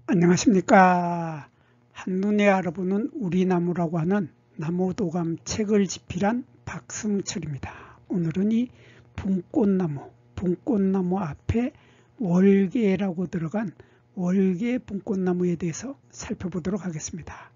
안녕하십니까. 한눈에 알아보는 우리나무라고 하는 나무도감 책을 집필한 박승철입니다. 오늘은 이 분꽃나무 앞에 월계라고 들어간 월계 분꽃나무에 대해서 살펴보도록 하겠습니다.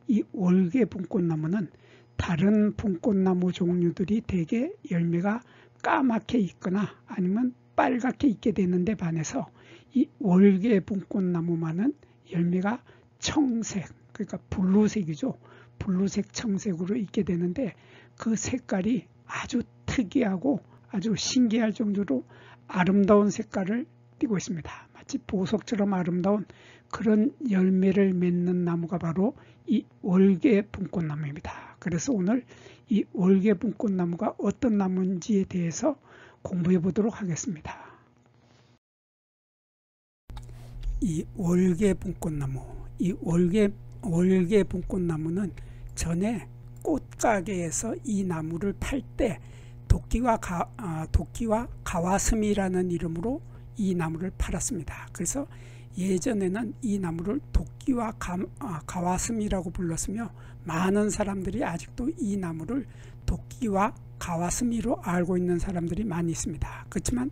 이 월계 분꽃나무는 다른 분꽃나무 종류들이 대개 열매가 까맣게 있거나 아니면 빨갛게 있게 되는데 반해서 이 월계 분꽃나무만은 열매가 청색, 그러니까 블루색이죠. 블루색 청색으로 있게 되는데 그 색깔이 아주 특이하고 아주 신기할 정도로 아름다운 색깔을 띠고 있습니다. 마치 보석처럼 아름다운 그런 열매를 맺는 나무가 바로 이 월계 분꽃나무입니다. 그래서 오늘 이 월계 분꽃나무가 어떤 나무인지에 대해서 공부해 보도록 하겠습니다. 이 월계 분꽃나무, 이 월계 분꽃나무는 전에 꽃가게에서 이 나무를 팔 때 도끼와 가와스미라는 이름으로 이 나무를 팔았습니다. 그래서 예전에는 이 나무를 도끼와 가와스미라고 불렀으며 많은 사람들이 아직도 이 나무를 도끼와 가와스미로 알고 있는 사람들이 많이 있습니다. 그렇지만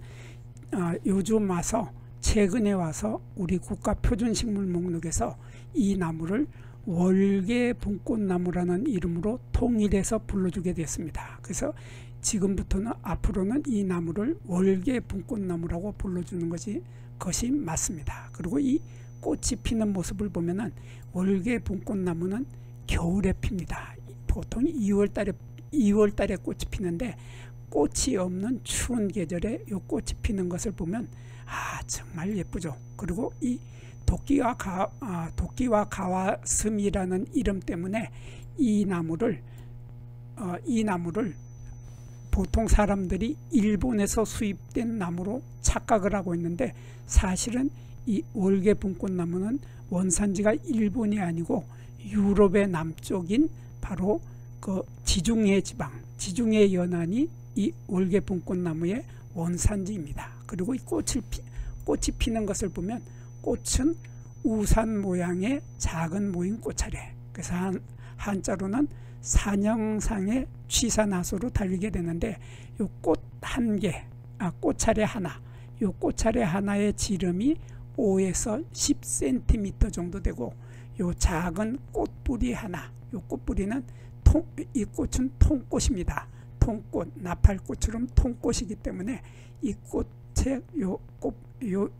요즘 와서 최근에 와서 우리 국가표준식물 목록에서 이 나무를 월계 분꽃나무라는 이름으로 통일해서 불러주게 됐습니다. 그래서 지금부터는 앞으로는 이 나무를 월계 분꽃나무라고 불러주는 것이 맞습니다. 그리고 이 꽃이 피는 모습을 보면은 월계 분꽃나무는 겨울에 핍니다. 보통 2월달에 꽃이 피는데 꽃이 없는 추운 계절에 이 꽃이 피는 것을 보면 정말 예쁘죠. 그리고 이 도끼와 가와스미라는 이름 때문에 이 나무를 보통 사람들이 일본에서 수입된 나무로 착각을 하고 있는데 사실은 이 월계 분꽃나무는 원산지가 일본이 아니고 유럽의 남쪽인 바로 그 지중해 지방, 지중해 연안이 이 월계 분꽃나무의 원산지입니다. 그리고 이 꽃이 피는 것을 보면 꽃은 우산 모양의 작은 모인 꽃차례, 그래서 한자로는 산형상의 취사나소로 달리게 되는데 이 꽃 한 개, 꽃차례 하나, 이 꽃차례 하나의 지름이 5에서 10cm 정도 되고 이 작은 꽃뿌리 하나, 이 꽃뿌리는 이 꽃은 통꽃입니다. 통꽃, 나팔꽃처럼 통꽃이기 때문에 이 꽃의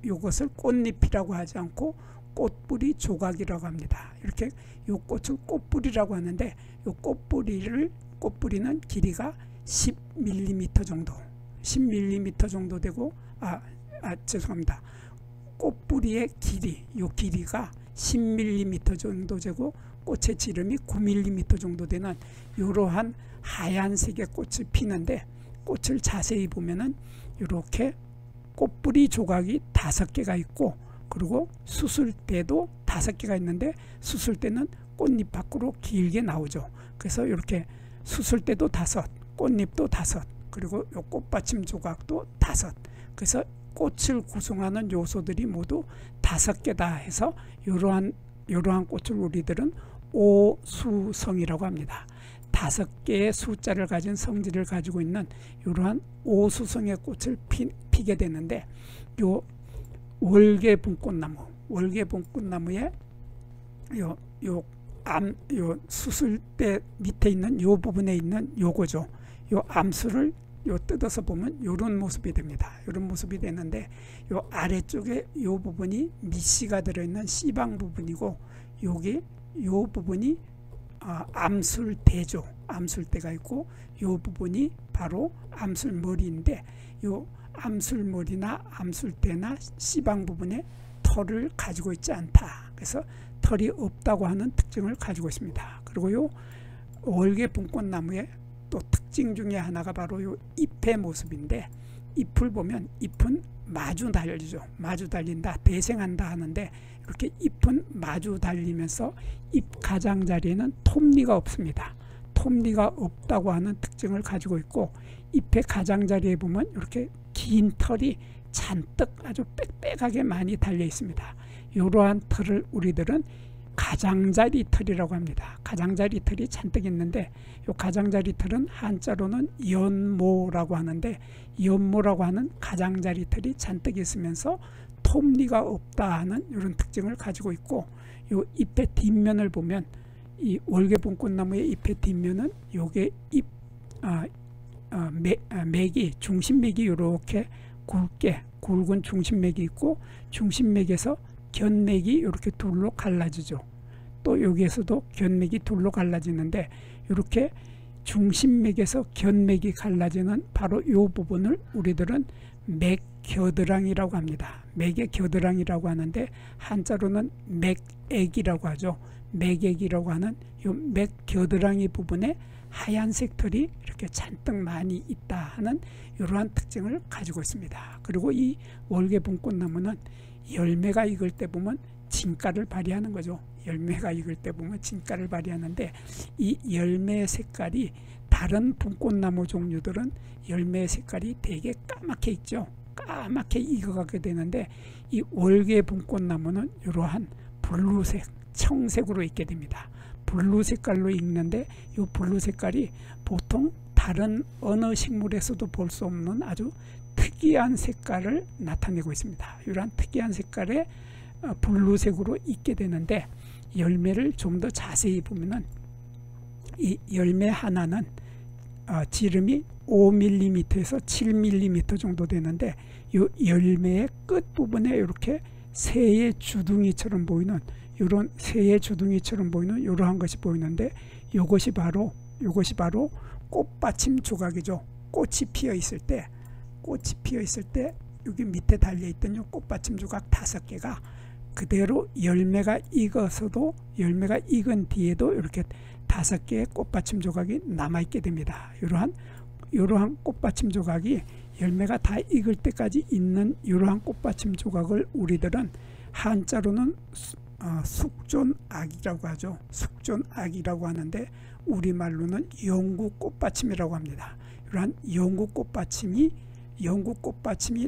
요것을 꽃잎이라고 하지 않고 꽃뿌리 조각이라고 합니다. 이렇게 요 꽃을 꽃뿌리라고 하는데 요 꽃뿌리는 길이가 10mm 정도, 10mm 정도 되고 죄송합니다. 꽃뿌리의 요 길이가 10mm 정도 되고 꽃의 지름이 9mm 정도 되는 이러한 하얀색의 꽃을 피는데 꽃을 자세히 보면은 이렇게 꽃뿌리 조각이 5개가 있고 그리고 수술 때도 5개가 있는데 수술 때는 꽃잎 밖으로 길게 나오죠. 그래서 이렇게 수술 때도 5, 꽃잎도 5, 그리고 요 꽃받침 조각도 5. 그래서 꽃을 구성하는 요소들이 모두 5개다 해서 이러한 꽃을 우리들은 오수성이라고 합니다. 5개의 숫자를 가진 성질을 가지고 있는 이러한 오수성의 꽃을 피게 되는데 요 월계 분꽃나무의 요 수술대 밑에 있는 요 부분에 있는 요거죠. 요 암수를 뜯어서 보면 이런 모습이 됩니다. 이런 모습이 되는데 요 아래쪽에 요 부분이 밑씨가 들어있는 씨방 부분이고 요 부분이 암술대죠. 암술대가 있고 요 부분이 바로 암술머리인데 요 암술머리나 암술대나 씨방 부분에 털을 가지고 있지 않다. 그래서 털이 없다고 하는 특징을 가지고 있습니다. 그리고 요 월계 분꽃나무의 또 특징 중에 하나가 바로 요 잎의 모습인데 잎을 보면 잎은 마주 달리죠. 마주 달린다, 대생한다 하는데 이렇게 잎은 마주 달리면서 잎 가장자리에는 톱니가 없습니다. 톱니가 없다고 하는 특징을 가지고 있고 잎의 가장자리에 보면 이렇게 긴 털이 잔뜩 아주 빽빽하게 많이 달려 있습니다. 이러한 털을 우리들은 가장자리 털이라고 합니다. 가장자리 털이 잔뜩 있는데 이 가장자리 털은 한자로는 연모라고 하는데, 연모라고 하는 가장자리 털이 잔뜩 있으면서 톱니가 없다 하는 이런 특징을 가지고 있고, 이 잎의 뒷면을 보면 이 월계분꽃나무의 잎의 뒷면은 요게 잎 맥이, 중심맥이 이렇게 굵은 중심맥이 있고, 중심맥에서 견맥이 이렇게 둘로 갈라지죠. 또 여기에서도 견맥이 둘로 갈라지는데, 이렇게 중심맥에서 견맥이 갈라지는 바로 이 부분을 우리들은 맥겨드랑이라고 합니다. 맥의 겨드랑이라고 하는데 한자로는 맥액이라고 하죠. 맥액이라고 하는 이 맥겨드랑이 부분에 하얀색 털이 이렇게 잔뜩 많이 있다 하는 이러한 특징을 가지고 있습니다. 그리고 이 월계분꽃나무는 열매가 익을 때 보면 진가를 발휘하는 거죠. 열매가 익을 때 보면 진가를 발휘하는데, 이 열매의 색깔이 다른 분꽃나무 종류들은 열매의 색깔이 되게 까맣게 있죠. 까맣게 익어가게 되는데, 이 월계분꽃나무는 이러한 블루색, 청색으로 익게 됩니다. 블루 색깔로 익는데, 이 블루 색깔이 보통 다른 어느 식물에서도 볼 수 없는 아주 특이한 색깔을 나타내고 있습니다. 이러한 특이한 색깔의 블루색으로 익게 되는데, 열매를 좀 더 자세히 보면은 이 열매 하나는 지름이 5mm에서 7mm 정도 되는데, 이 열매의 끝부분에 이렇게 새의 주둥이처럼 보이는, 이런 새의 주둥이처럼 보이는 이러한 것이 보이는데, 이것이 바로 꽃받침 조각이죠. 꽃이 피어 있을 때 여기 밑에 달려있던 이 꽃받침 조각 5개가 그대로 열매가 익어서도, 열매가 익은 뒤에도 이렇게 5개의 꽃받침 조각이 남아있게 됩니다. 이러한 꽃받침 조각이 열매가 다 익을 때까지 있는 이러한 꽃받침 조각을 우리들은 한자로는 숙존악이라고 하죠. 숙존악이라고 하는데, 우리말로는 영구꽃받침이라고 합니다. 이러한 영구꽃받침이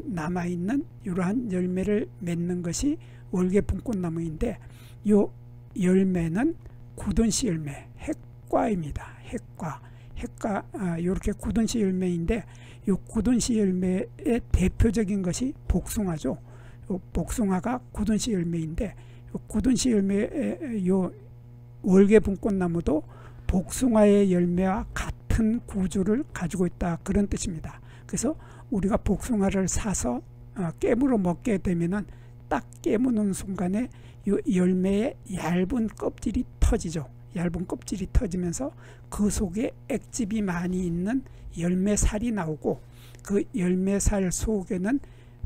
남아있는 이러한 열매를 맺는 것이 월계분꽃나무인데, 이 열매는 굳은씨 열매, 핵과입니다. 핵과 이렇게 굳은씨 열매인데, 이 굳은씨 열매의 대표적인 것이 복숭아죠. 복숭아가 굳은씨 열매인데, 굳은씨 열매의 요 월계분꽃나무도 복숭아의 열매와 같은 구조를 가지고 있다, 그런 뜻입니다. 그래서 우리가 복숭아를 사서 깨물어 먹게 되면은 딱 깨무는 순간에 이 열매의 얇은 껍질이 터지죠. 얇은 껍질이 터지면서 그 속에 액즙이 많이 있는 열매살이 나오고, 그 열매살 속에는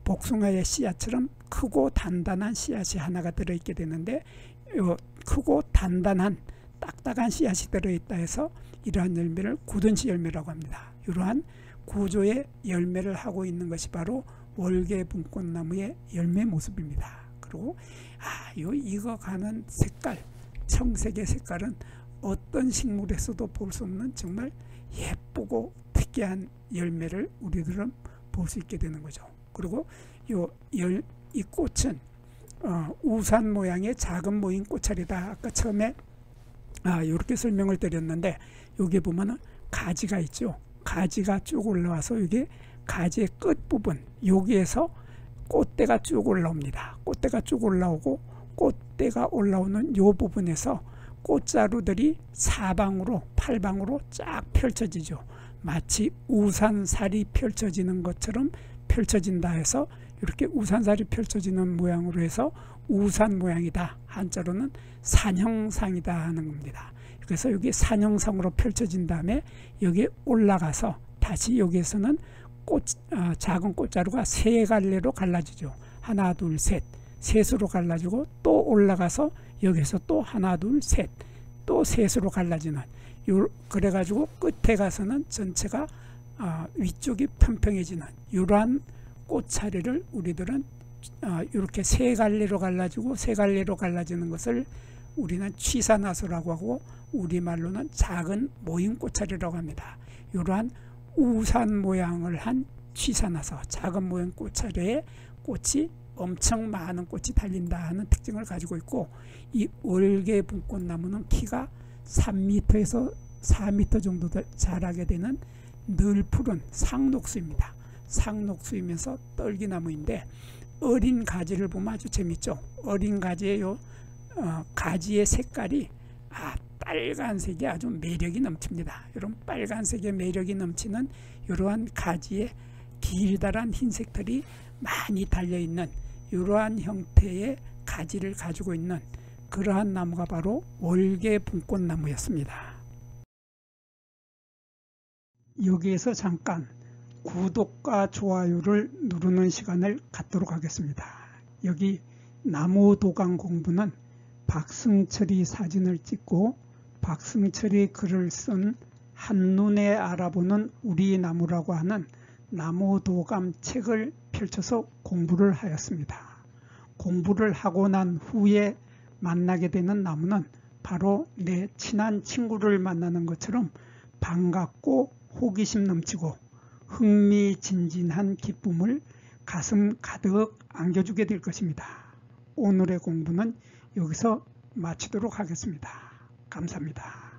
복숭아의 씨앗처럼 크고 단단한 씨앗이 하나가 들어있게 되는데, 크고 단단한 딱딱한 씨앗이 들어있다 해서 이러한 열매를 굳은씨 열매라고 합니다. 이러한 구조의 열매를 하고 있는 것이 바로 월계분꽃나무의 열매 모습입니다. 그리고 요 익어가는 색깔, 청색의 색깔은 어떤 식물에서도 볼 수 없는 정말 예쁘고 특이한 열매를 우리들은 볼 수 있게 되는 거죠. 그리고 이 꽃은 우산 모양의 작은 모인 꽃차리다. 아까 처음에 이렇게 설명을 드렸는데, 여기 보면은 가지가 있죠. 가지가 쭉 올라와서 이게 가지의 끝부분, 여기에서 꽃대가 쭉 올라옵니다. 꽃대가 쭉 올라오고, 꽃대가 올라오는 이 부분에서 꽃자루들이 사방으로, 팔방으로 쫙 펼쳐지죠. 마치 우산살이 펼쳐지는 것처럼 펼쳐진다 해서 이렇게 우산살이 펼쳐지는 모양으로 해서 우산 모양이다, 한자로는 산형상이다 하는 겁니다. 그래서 여기 산형상으로 펼쳐진 다음에 여기 올라가서 다시 여기에서는 작은 꽃자루가 3갈래로 갈라지죠. 하나 둘 셋, 셋으로 갈라지고, 또 올라가서 여기서 또 하나 둘 셋, 또 셋으로 갈라지는, 그래가지고 끝에 가서는 전체가 위쪽이 평평해지는 이러한 꽃차리를 우리들은 이렇게 3갈래로 갈라지고 3갈래로 갈라지는 것을 우리는 취사나소라고 하고, 우리말로는 작은 모임 꽃차리라고 합니다. 이러한 우산 모양을 한 취사나서 작은 모양 꽃차례에 꽃이 엄청 많은 꽃이 달린다 하는 특징을 가지고 있고, 이 월계분꽃나무는 키가 3m에서 4m 정도 자라게 되는 늘 푸른 상록수입니다. 상록수이면서 떨기나무인데, 어린 가지를 보면 아주 재밌죠. 어린 가지의 가지의 색깔이 빨간색이 아주 매력이 넘칩니다. 이런 빨간색의 매력이 넘치는 이러한 가지에 길다란 흰색털이 많이 달려있는 이러한 형태의 가지를 가지고 있는 그러한 나무가 바로 월계분꽃나무였습니다. 여기에서 잠깐 구독과 좋아요를 누르는 시간을 갖도록 하겠습니다. 여기 나무도감 공부는 박승철이 사진을 찍고 박승철이 글을 쓴 한눈에 알아보는 우리 나무라고 하는 나무도감 책을 펼쳐서 공부를 하였습니다. 공부를 하고 난 후에 만나게 되는 나무는 바로 내 친한 친구를 만나는 것처럼 반갑고 호기심 넘치고 흥미진진한 기쁨을 가슴 가득 안겨주게 될 것입니다. 오늘의 공부는 여기서 마치도록 하겠습니다. 감사합니다.